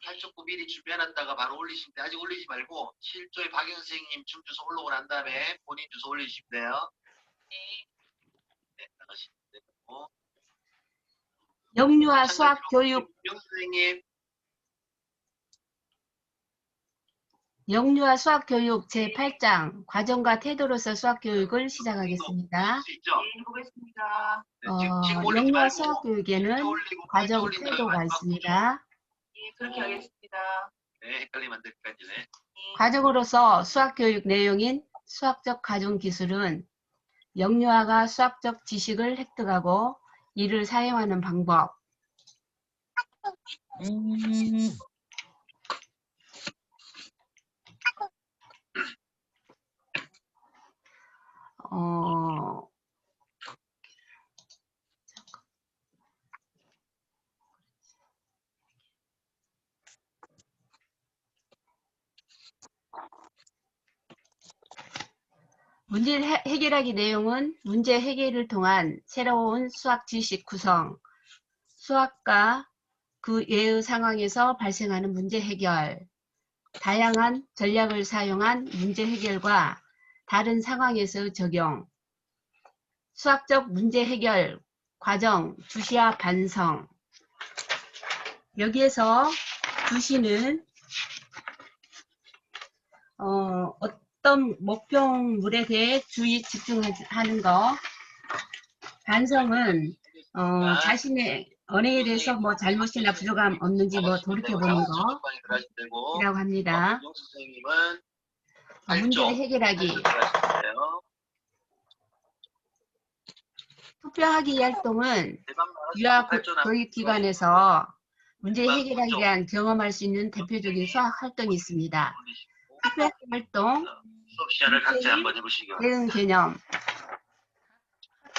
8.9 미리 준비해놨다가 바로 올리시면 돼. 아직 올리지 말고 실조의 박영 선생님 춤 주소 올라오고 난 다음에 본인 주소 올리시면 돼요. 네. 네, 나가시면 되고. 영유아 수학교육 영 선생님. 영유아 수학교육 제8장 과정과 태도로서 수학교육을 시작하겠습니다. 네, 보겠습니다. 영유아 수학교육에는 과정, 태도가 있습니다. 예, 그렇게 하겠습니다. 네, 헷갈리면 안 될 까지네. 네. 과정으로서 수학교육 내용인 수학적 가정기술은 영유아가 수학적 지식을 획득하고 이를 사용하는 방법, 문제 해결하기 내용은 문제 해결을 통한 새로운 수학 지식 구성, 수학과 그 예의 상황에서 발생하는 문제 해결, 다양한 전략을 사용한 문제 해결과 다른 상황에서 적용, 수학적 문제 해결 과정, 주시와 반성. 여기에서 주시는 어떤 목표물에 대해 주의 집중하는 거, 반성은 자신의 언행에 대해서 뭐 잘못이나 부족함 없는지 뭐 돌이켜보는 거라고 합니다. 문제를 해결하기. 투표하기 활동은 유아교육기관에서 문제 해결하기 위한 경험할 수 있는 대표적인 수학 활동이 있습니다. 투표하기 활동, 대응 개념,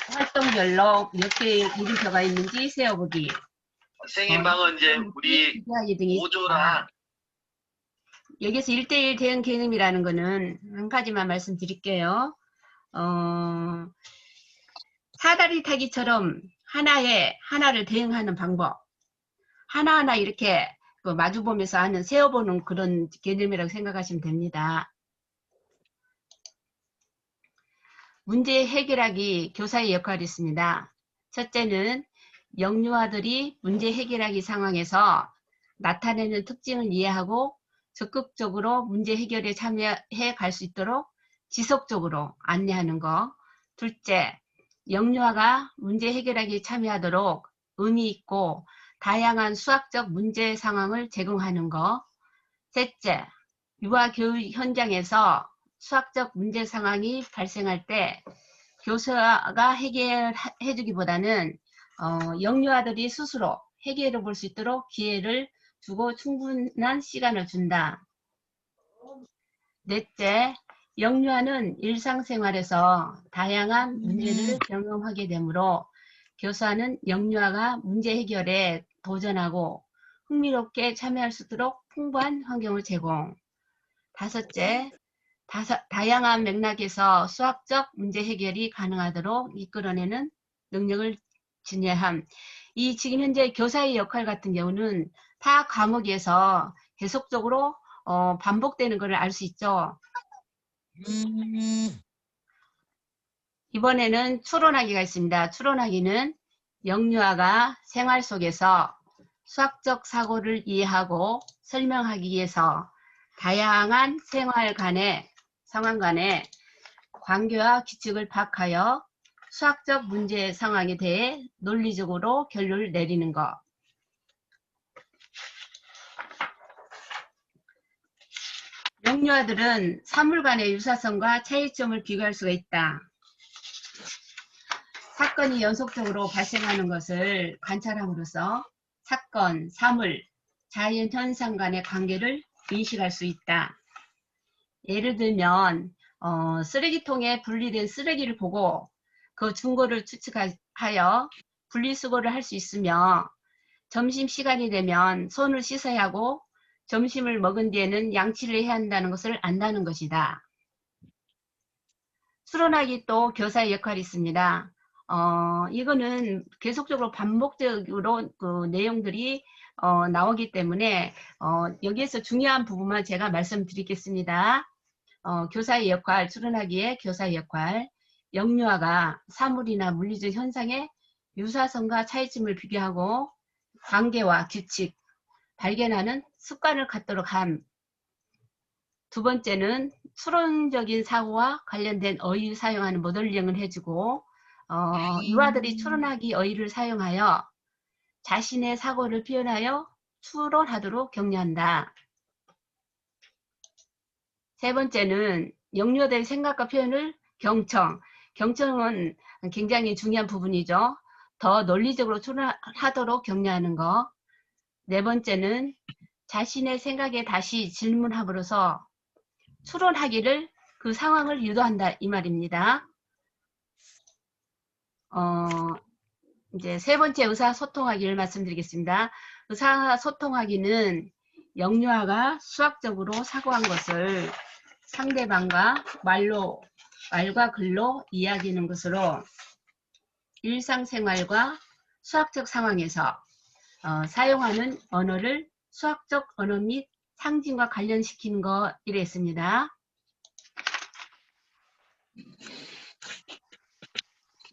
활동별로 몇 개의 이름표가 있는지 세어보기. 선생님 방은 이제 우리 5조라. 여기서 1:1 대응 개념이라는 거는 한 가지만 말씀드릴게요. 사다리 타기처럼 하나를 대응하는 방법. 하나하나 이렇게 마주보면서 하는 세어보는 그런 개념이라고 생각하시면 됩니다. 문제 해결하기 교사의 역할이 있습니다. 첫째는 영유아들이 문제 해결하기 상황에서 나타내는 특징을 이해하고 적극적으로 문제 해결에 참여해 갈 수 있도록 지속적으로 안내하는 거. 둘째, 영유아가 문제 해결하기에 참여하도록 의미 있고 다양한 수학적 문제 상황을 제공하는 거. 셋째, 유아 교육 현장에서 수학적 문제 상황이 발생할 때 교사가 해결해 주기보다는 영유아들이 스스로 해결해 볼 수 있도록 기회를 주고 충분한 시간을 준다. 넷째, 영유아는 일상생활에서 다양한 문제를 경험하게 되므로 교사는 영유아가 문제 해결에 도전하고 흥미롭게 참여할 수 있도록 풍부한 환경을 제공. 다섯째, 다양한 맥락에서 수학적 문제 해결이 가능하도록 이끌어내는 능력을 지녀함. 이 지금 현재 교사의 역할 같은 경우는 타 과목에서 계속적으로 반복되는 것을 알 수 있죠. 이번에는 추론하기가 있습니다. 추론하기는 영유아가 생활 속에서 수학적 사고를 이해하고 설명하기 위해서 다양한 상황 간의 관계와 규칙을 파악하여 수학적 문제 상황에 대해 논리적으로 결론을 내리는 것. 영유아들은 사물 간의 유사성과 차이점을 비교할 수가 있다. 사건이 연속적으로 발생하는 것을 관찰함으로써 사건, 사물, 자연현상 간의 관계를 인식할 수 있다. 예를 들면 쓰레기통에 분리된 쓰레기를 보고 그 증거를 추측하여 분리수거를 할 수 있으며 점심시간이 되면 손을 씻어야 하고 점심을 먹은 뒤에는 양치를 해야 한다는 것을 안다는 것이다. 추론하기 또 교사의 역할이 있습니다. 이거는 계속적으로 반복적으로 그 내용들이 나오기 때문에 여기에서 중요한 부분만 제가 말씀드리겠습니다. 교사의 역할, 추론하기의 교사의 역할, 영유아가 사물이나 물리적 현상의 유사성과 차이점을 비교하고 관계와 규칙, 발견하는 습관을 갖도록 함. 두 번째는 추론적인 사고와 관련된 어휘를 사용하는 모델링을 해주고 유아들이 추론하기 어휘를 사용하여 자신의 사고를 표현하여 추론하도록 격려한다. 세 번째는 영유아들의 생각과 표현을 경청. 경청은 굉장히 중요한 부분이죠. 더 논리적으로 추론하도록 격려하는 거. 네 번째는 자신의 생각에 다시 질문함으로써 추론하기를 그 상황을 유도한다 이 말입니다. 이제 세 번째 의사소통하기를 말씀드리겠습니다. 의사소통하기는 영유아가 수학적으로 사고한 것을 상대방과 말과 글로 이야기하는 것으로 일상생활과 수학적 상황에서 사용하는 언어를 수학적 언어 및 상징과 관련시키는 것 이랬습니다.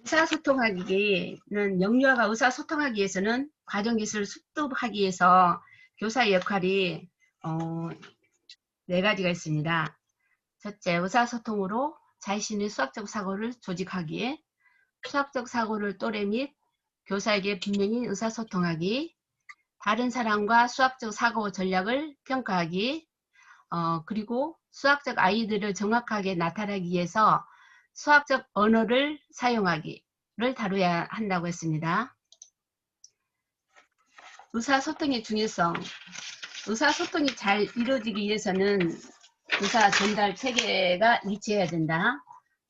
의사소통하기는 영유아가 의사소통하기 위해서는 과정기술을 습득하기 위해서 교사의 역할이 네 가지가 있습니다. 첫째, 의사소통으로 자신의 수학적 사고를 조직하기, 수학적 사고를 또래 및 교사에게 분명히 의사소통하기, 다른 사람과 수학적 사고 전략을 평가하기, 그리고 수학적 아이들을 정확하게 나타내기 위해서 수학적 언어를 사용하기를 다뤄야 한다고 했습니다. 의사소통의 중요성. 의사소통이 잘 이루어지기 위해서는 의사 전달 체계가 일치해야 된다.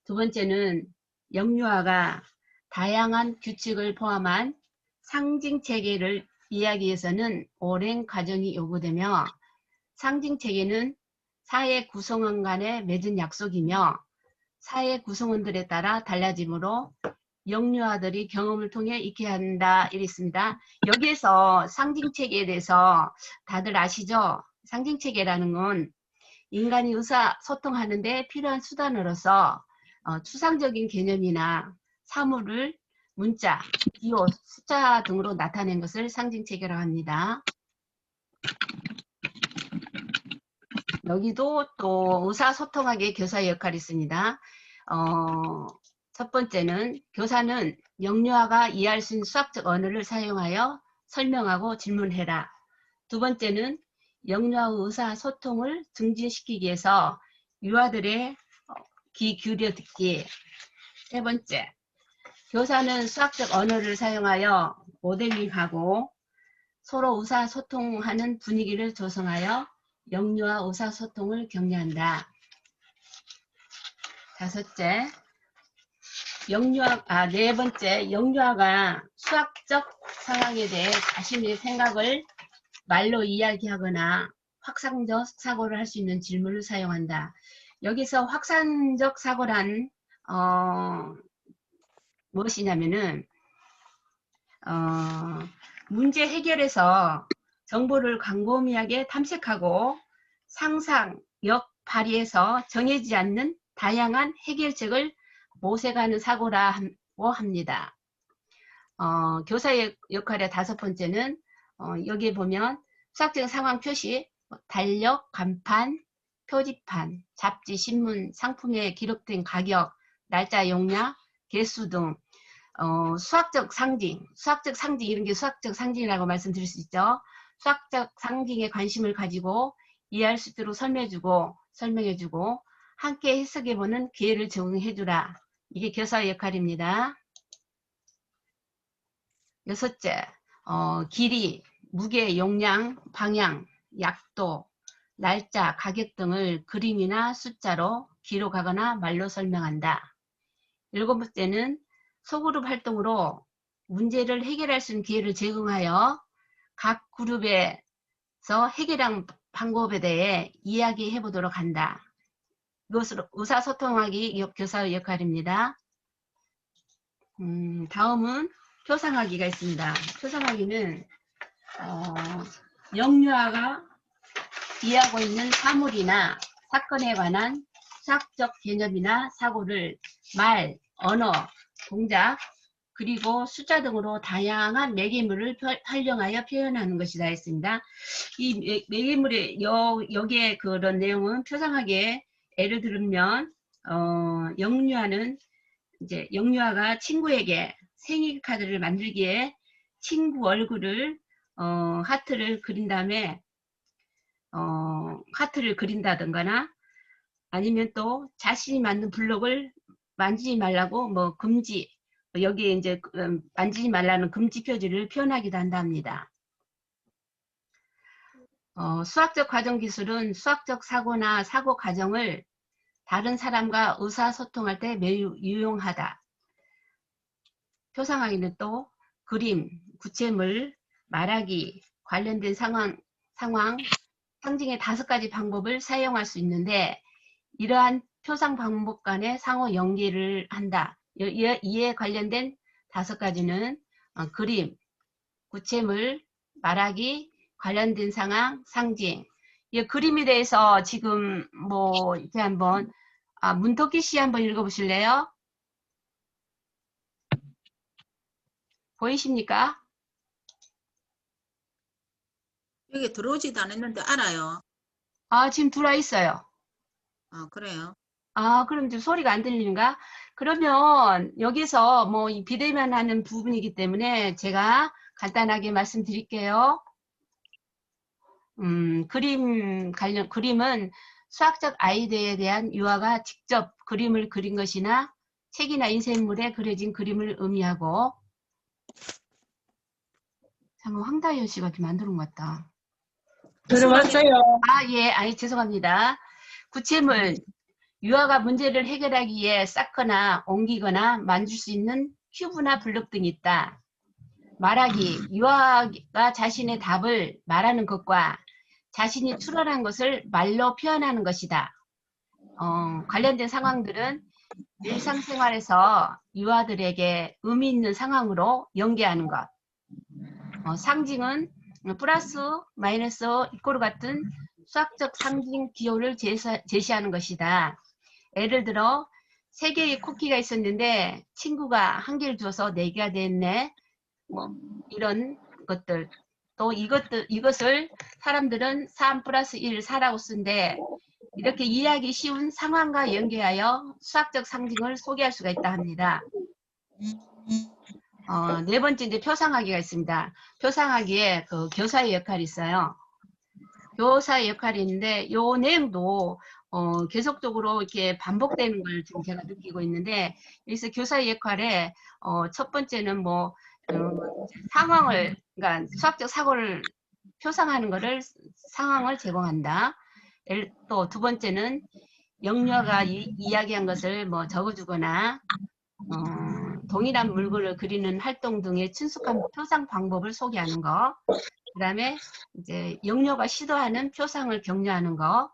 두 번째는 영유아가 다양한 규칙을 포함한 상징 체계를 이해하기 위해서는 오랜 과정이 요구되며 상징 체계는 사회 구성원 간의 맺은 약속이며 사회 구성원들에 따라 달라지므로 영유아들이 경험을 통해 익혀야 한다 이랬습니다. 여기에서 상징체계에 대해서 다들 아시죠? 상징체계라는 건 인간이 의사소통하는 데 필요한 수단으로서 추상적인 개념이나 사물을 문자, 기호, 숫자 등으로 나타낸 것을 상징체계라고 합니다. 여기도 또 의사소통하기의 교사의 역할이 있습니다. 첫 번째는 교사는 영유아가 이해할 수 있는 수학적 언어를 사용하여 설명하고 질문해라. 두 번째는 영유아의 의사소통을 증진시키기 위해서 유아들의 귀 기울여 듣기. 세 번째, 교사는 수학적 언어를 사용하여 모델링하고 서로 의사소통하는 분위기를 조성하여 영유아 의사소통을 격려한다. 다섯째, 네 번째, 영유아가 수학적 상황에 대해 자신의 생각을 말로 이야기하거나 확산적 사고를 할 수 있는 질문을 사용한다. 여기서 확산적 사고란 무엇이냐면은 문제 해결에서 정보를 광범위하게 탐색하고 상상력 발휘해서 정해지지 않는 다양한 해결책을 모색하는 사고라고 합니다. 교사의 역할의 다섯 번째는 여기에 보면 수학적 상황 표시, 달력, 간판, 표지판, 잡지, 신문, 상품에 기록된 가격, 날짜, 용량, 개수 등 수학적 상징 이런 게 수학적 상징이라고 말씀드릴 수 있죠. 수학적 상징에 관심을 가지고 이해할 수 있도록 설명해주고 함께 해석해보는 기회를 제공해주라. 이게 교사의 역할입니다. 여섯째, 길이, 무게, 용량, 방향, 약도, 날짜, 가격 등을 그림이나 숫자로 기록하거나 말로 설명한다. 일곱 번째는 소그룹 활동으로 문제를 해결할 수 있는 기회를 제공하여 각 그룹에서 해결한 방법에 대해 이야기해 보도록 한다. 이것으로 의사소통하기 교사의 역할입니다. 다음은 표상하기가 있습니다. 표상하기는 영유아가 이해하고 있는 사물이나 사건에 관한 수학적 개념이나 사고를 말, 언어, 동작, 그리고 숫자 등으로 다양한 매개물을 활용하여 표현하는 것이다 했습니다. 이 매개물의 여기에 그런 내용은 표상하게 예를 들면 영유아는 이제 영유아가 친구에게 생일 카드를 만들기에 친구 얼굴을 하트를 그린 다음에 하트를 그린다든가나 아니면 또 자신이 만든 블록을 만지지 말라고 뭐 금지 여기에 이제 만지지 말라는 금지 표지를 표현하기도 한답니다. 수학적 과정 기술은 수학적 사고나 사고 과정을 다른 사람과 의사소통할 때 매우 유용하다. 표상하기는 또 그림, 구체물, 말하기, 관련된 상황, 상징의 5가지 방법을 사용할 수 있는데 이러한 표상 방법 간의 상호 연계를 한다. 이에 관련된 5가지는 그림, 구체물, 말하기, 관련된 상황, 상징. 이 그림에 대해서 지금 뭐 이렇게 한번 문토끼 씨 한번 읽어보실래요? 보이십니까? 여기 들어오지도 않았는데 알아요. 지금 들어와 있어요. 그래요. 그럼 좀 소리가 안 들리는가? 그러면 여기서 뭐 비대면 하는 부분이기 때문에 제가 간단하게 말씀드릴게요. 그림은 수학적 아이디어에 대한 유아가 직접 그림을 그린 것이나 책이나 인쇄물에 그려진 그림을 의미하고 참 황다현 씨가 이렇게 만드는 것 같다. 들어왔어요. 예, 죄송합니다. 구체물, 유아가 문제를 해결하기 위해 쌓거나 옮기거나 만질 수 있는 큐브나 블록 등이 있다. 말하기, 유아가 자신의 답을 말하는 것과 자신이 출연한 것을 말로 표현하는 것이다. 관련된 상황들은 일상생활에서 유아들에게 의미 있는 상황으로 연계하는 것. 상징은 플러스, 마이너스, 이꼬르 같은 수학적 상징 기호를 제시하는 것이다. 예를 들어 3개의 쿠키가 있었는데 친구가 1개를 줘서 4개가 됐네. 뭐 이런 것들. 또 이것을 사람들은 3 플러스 1, 4라고 쓴데 이렇게 이해하기 쉬운 상황과 연계하여 수학적 상징을 소개할 수가 있다 합니다. 4번째 이제 표상하기가 있습니다. 표상하기에 그 교사의 역할이 있어요. 교사의 역할이 있는데 이 내용도 계속적으로 이렇게 반복되는 걸 지금 제가 느끼고 있는데 여기서 교사의 역할에 첫 번째는 뭐 상황을 그러니까 수학적 사고를 표상하는 거를 상황을 제공한다. 또 2번째는 영유아가 이야기한 것을 뭐 적어주거나 동일한 물건을 그리는 활동 등의 친숙한 표상 방법을 소개하는 거. 그 다음에 이제 영유아가 시도하는 표상을 격려하는 거.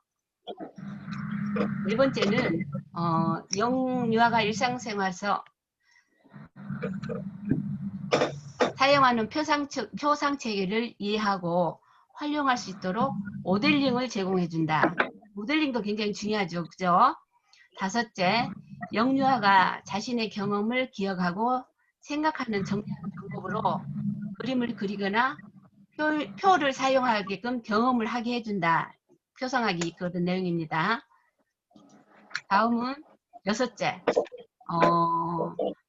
4번째는 영유아가 일상생활에서 사용하는 표상 체계를 이해하고 활용할 수 있도록 모델링을 제공해준다. 모델링도 굉장히 중요하죠. 그죠? 5째, 영유아가 자신의 경험을 기억하고 생각하는 정리하는 방법으로 그림을 그리거나 표를 사용하게끔 경험을 하게 해준다. 표상하기 그런 내용입니다. 다음은 6째,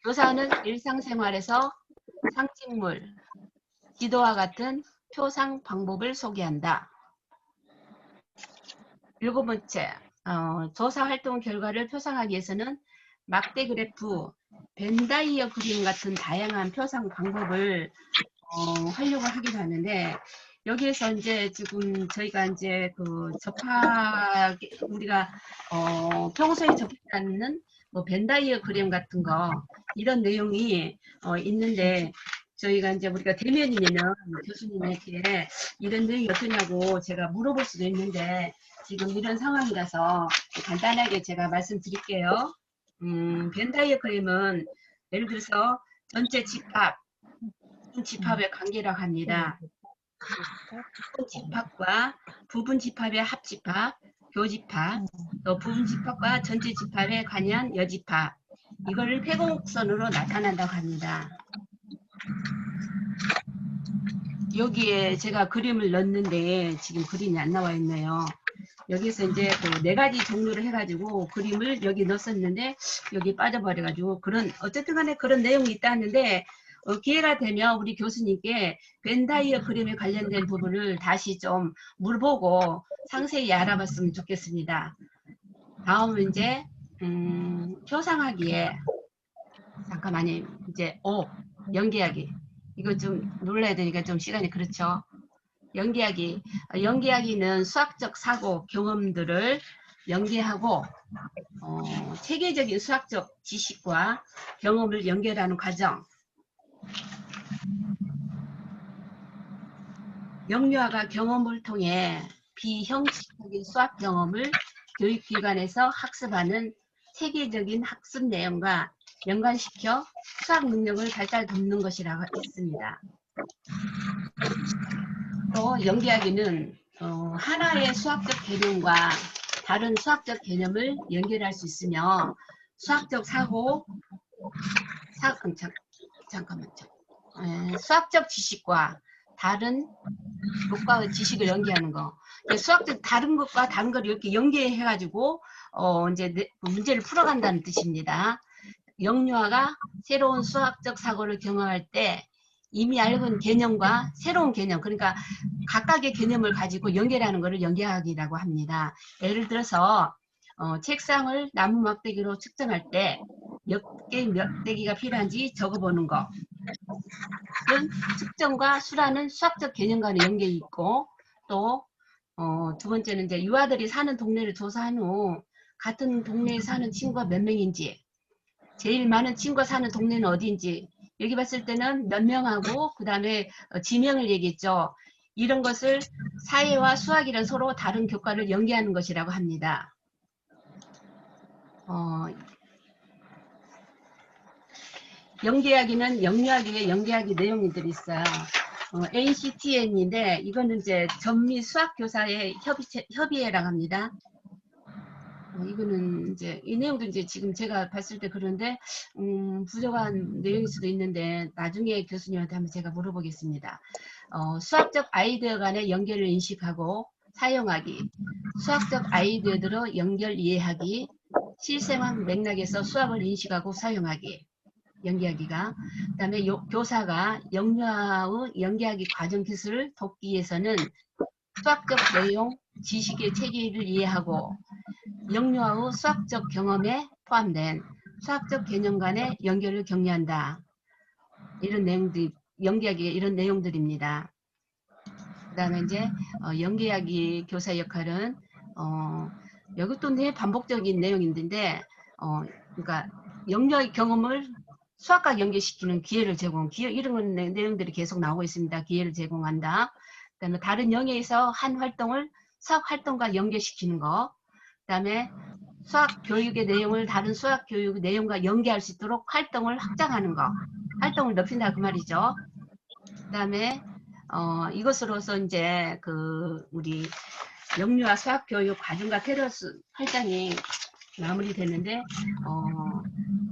교사는 일상생활에서 상징물, 지도와 같은 표상 방법을 소개한다. 7번째, 조사 활동 결과를 표상하기 위해서는 막대 그래프, 벤다이어 그림 같은 다양한 표상 방법을 활용을 하기도 하는데 여기에서 이제 지금 저희가 이제 우리가 평소에 접하는 뭐 벤다이어 그림 같은 거 이런 내용이 있는데 저희가 이제 우리가 대면이면은 교수님에게 이런 내용이 어떠냐고 제가 물어볼 수도 있는데 지금 이런 상황이라서 간단하게 제가 말씀드릴게요. 벤다이어 그림은 예를 들어서 전체 집합, 집합의 관계라고 합니다. 부분 집합과 부분 집합의 합집합, 교집합, 또 부분 집합과 전체 집합에 관여한 여집합, 이거를 폐곡선으로 나타난다고 합니다. 여기에 제가 그림을 넣었는데 지금 그림이 안 나와 있네요. 여기서 이제 그 4가지 종류를 해가지고 그림을 여기 넣었었는데 여기 빠져버려가지고 어쨌든 간에 그런 내용이 있다는데 기회가 되면 우리 교수님께 벤다이어 그림에 관련된 부분을 다시 좀 물어보고 상세히 알아봤으면 좋겠습니다. 다음은 이제 표상하기에 잠깐만요. 이제 연기하기. 이거 좀 눌러야 되니까 좀 시간이 그렇죠. 연기하기는 수학적 사고 경험들을 연계하고 체계적인 수학적 지식과 경험을 연결하는 과정. 영유아가 경험을 통해 비형식적인 수학 경험을 교육기관에서 학습하는 체계적인 학습 내용과 연관시켜 수학 능력을 발달 돕는 것이라고 했습니다. 또 연계하기는 하나의 수학적 개념과 다른 수학적 개념을 연결할 수 있으며 수학적 사고, 수학적 지식과 다른 것과 지식을 연계하는 거. 수학적 다른 것과 다른 걸 이렇게 연계해가지고 이제 문제를 풀어간다는 뜻입니다. 영유아가 새로운 수학적 사고를 경험할 때 이미 알고 개념과 새로운 개념, 그러니까 각각의 개념을 가지고 연결하는 것을 연계하기라고 합니다. 예를 들어서 책상을 나무 막대기로 측정할 때 몇 개의 막대기가 필요한지 적어보는 거. 측정과 수라는 수학적 개념 간의 연결이 있고, 또 두 번째는 이제 유아들이 사는 동네를 조사한 후 같은 동네에 사는 친구가 몇 명인지, 제일 많은 친구가 사는 동네는 어디인지, 여기 봤을 때는 몇 명하고 그 다음에 지명을 얘기했죠. 이런 것을 사회와 수학이란 서로 다른 교과를 연계하는 것이라고 합니다. 연계하기는 영유아기의 연계하기 내용들이 있어요. NCTN인데 이거는 이제 전미 수학교사의 협의회라고 합니다. 이거는 이제 이 내용도 이제 지금 제가 봤을 때 그런데 부족한 내용일 수도 있는데 나중에 교수님한테 한번 제가 물어보겠습니다. 수학적 아이디어 간의 연결을 인식하고 사용하기, 수학적 아이디어들의 연결 이해하기, 실생활 맥락에서 수학을 인식하고 사용하기, 연계하기가. 그 다음에 교사가 영유아의 연계하기 과정 기술을 돕기 위해서는 수학적 내용, 지식의 체계를 이해하고 영유아의 수학적 경험에 포함된 수학적 개념 간의 연결을 격려한다. 이런 내용들, 연계하기 이런 내용들입니다. 그 다음에 이제 연계하기 교사 역할은 이것도 반복적인 내용인데 그러니까 영유아의 경험을 수학과 연계시키는 기회를 제공, 이런 내용들이 계속 나오고 있습니다. 기회를 제공한다. 그 다음에 다른 영역에서 한 활동을 수학 활동과 연계시키는 거. 그 다음에 수학 교육의 내용을 다른 수학 교육 내용과 연계할 수 있도록 활동을 확장하는 거. 활동을 넓힌다 그 말이죠. 그 다음에 이것으로서 이제 우리 영유아 수학 교육 과정과 테러스 8장이 마무리됐는데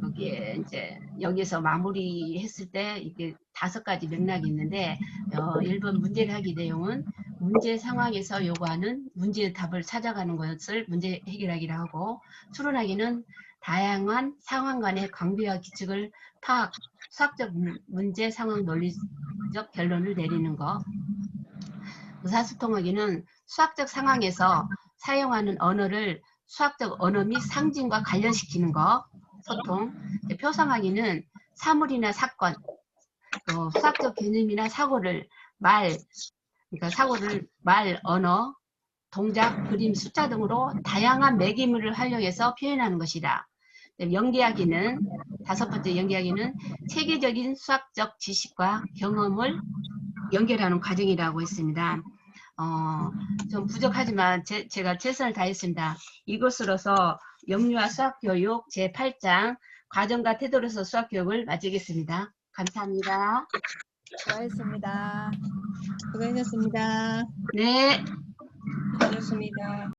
여기에 이제 여기서 마무리했을 때 이게 5가지 맥락이 있는데 1번 문제하기 내용은 문제 상황에서 요구하는 문제의 답을 찾아가는 것을 문제 해결하기로 하고, 추론하기는 다양한 상황 간의 관계와 규칙을 파악, 수학적 문제 상황 논리적 결론을 내리는 것. 의사소통하기는 수학적 상황에서 사용하는 언어를 수학적 언어 및 상징과 관련시키는 것, 소통. 표상하기는 사물이나 사건, 수학적 개념이나 사고를 그러니까 사고를 말, 언어, 동작, 그림, 숫자 등으로 다양한 매개물을 활용해서 표현하는 것이다. 연계하기는 5번째 연계하기는 체계적인 수학적 지식과 경험을 연결하는 과정이라고 했습니다. 좀 부족하지만 제가 최선을 다했습니다. 이것으로서 영유아 수학교육 제8장 과정과 태도로서 수학교육을 마치겠습니다. 감사합니다. 수고하셨습니다. 수고하셨습니다. 네. 수고하셨습니다.